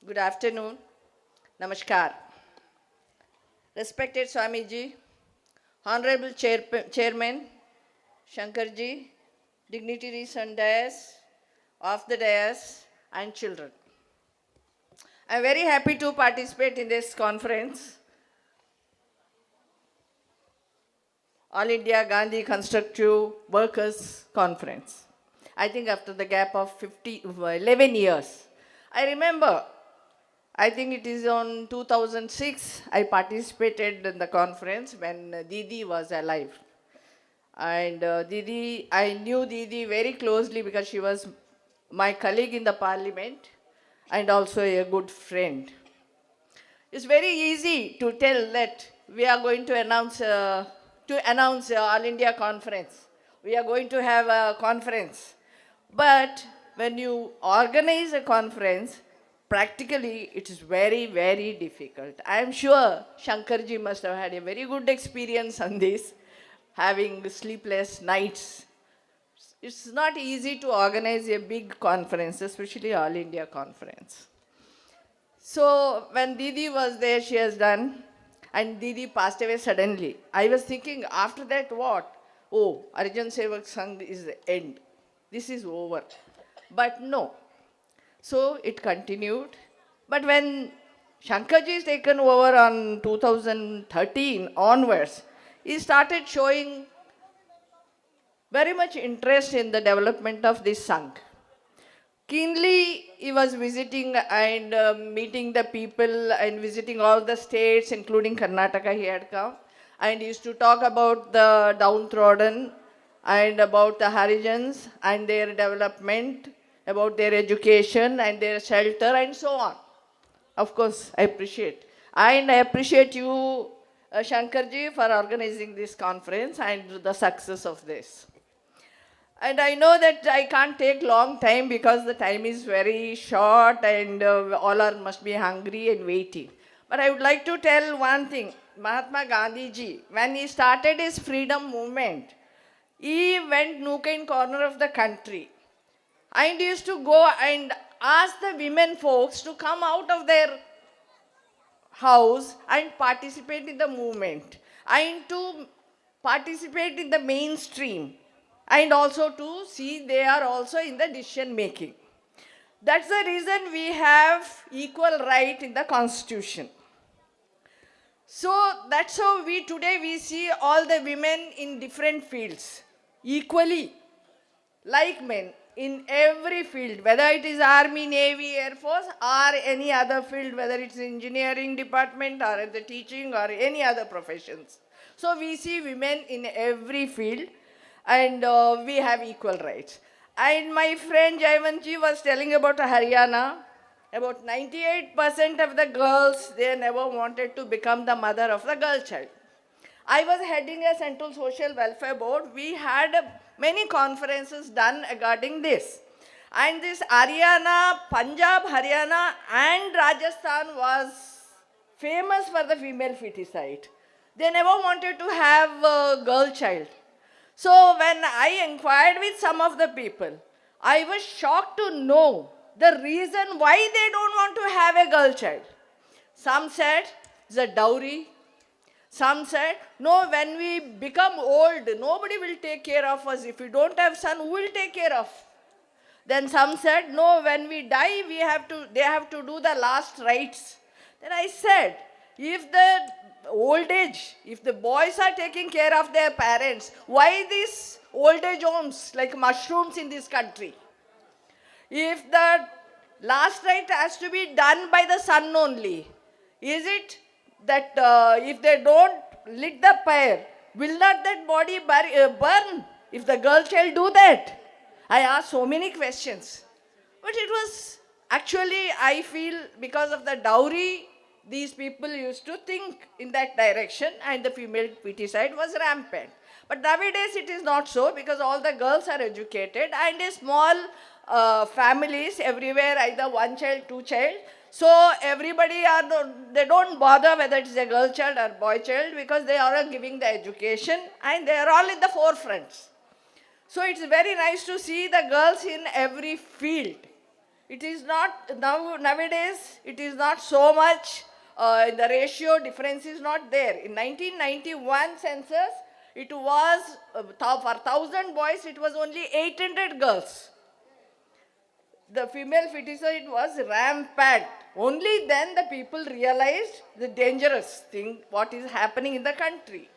Good afternoon. Namaskar. Respected Swamiji, Honorable Chairman, Shankarji, dignitaries on dais, off the dais, and children. I am very happy to participate in this conference, All India Gandhi Constructive Workers Conference. I think after the gap of 11 years. I remember, I think it is on 2006, I participated in the conference when Didi was alive. And Didi, I knew Didi very closely because she was my colleague in the parliament and also a good friend. It's very easy to tell that we are going to announce All India conference. We are going to have a conference. But when you organize a conference, practically it is very, very difficult. I am sure Shankarji must have had a very good experience on this, having sleepless nights. It's not easy to organize a big conference, especially All India conference. So when Didi was there, she has done, and Didi passed away suddenly. I was thinking, after that, what? Oh, Arjun Sevak Sangh is the end. This is over. But no. So it continued. But when Shankarji is taken over on 2013 onwards, he started showing very much interest in the development of this Sangh. Keenly, he was visiting and meeting the people and visiting all the states, including Karnataka, he had come. And he used to talk about the downtrodden and about the Harijans and their development, about their education and their shelter and so on. Of course, I appreciate. And I appreciate you, Shankarji, for organizing this conference and the success of this. And I know that I can't take long time because the time is very short and all are must be hungry and waiting. But I would like to tell one thing. Mahatma Gandhi ji, when he started his freedom movement, he went nook and corner of the country and used to go and ask the women folks to come out of their house and participate in the movement and to participate in the mainstream and also to see they are also in the decision making. That's the reason we have equal right in the constitution. So that's how we today we see all the women in different fields equally like men in every field, whether it is army, navy, air force or any other field, whether it's engineering department or the teaching or any other professions. So we see women in every field and we have equal rights. And my friend Jaivanji was telling about Haryana. About 98% of the girls, they never wanted to become the mother of the girl child. I was heading a Central Social Welfare Board. We had many conferences done regarding this. And this Haryana, Punjab, Haryana and Rajasthan was famous for the female feticide. They never wanted to have a girl child. So when I inquired with some of the people, I was shocked to know the reason why they don't want to have a girl child. Some said it's a dowry. Some said, no, when we become old, nobody will take care of us. If we don't have son, who will take care of? Then some said, no, when we die, they have to do the last rites. Then I said, if the old age, if the boys are taking care of their parents, why these old age homes like mushrooms in this country? If the last rite has to be done by the son only, is it that if they don't lit the fire, will not that body burn if the girl child do that? I asked so many questions. But it was actually, I feel, because of the dowry, these people used to think in that direction and the female feticide was rampant. But nowadays it is not so because all the girls are educated and a small families everywhere, either one child, two child. So everybody they don't bother whether it is a girl child or boy child because they are all giving the education and they are all in the forefronts. So it's very nice to see the girls in every field. It is not, nowadays, it is not so much, the ratio difference is not there. In 1991 census, it was, for 1,000 boys, it was only 800 girls. The female feticide was rampant. Only then the people realized the dangerous thing, what is happening in the country.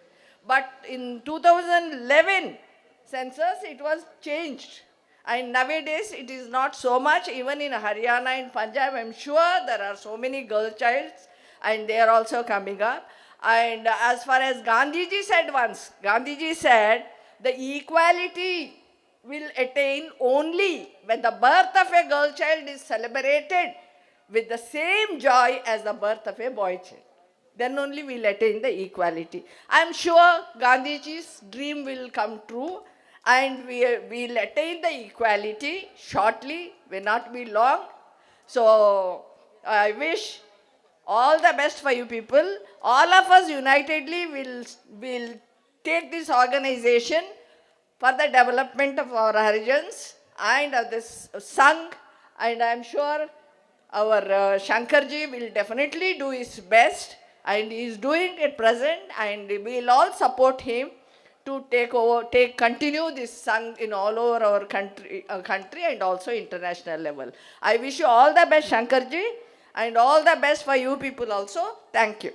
But in 2011 census, it was changed. And nowadays, it is not so much. Even in Haryana and Punjab, I'm sure there are so many girl childs, and they are also coming up. And as far as Gandhiji said once, Gandhiji said, the equality will attain only when the birth of a girl child is celebrated with the same joy as the birth of a boy child. Then only we'll attain the equality. I'm sure Gandhiji's dream will come true, and we'll attain the equality shortly, will not be long. So I wish all the best for you people. All of us unitedly will take this organization for the development of our Harijans and of this Sangh, and I'm sure our Shankarji will definitely do his best, and he is doing at present, and we will all support him to continue this Sangh in all over our country and also international level. I wish you all the best, Shankarji, and all the best for you people also. Thank you.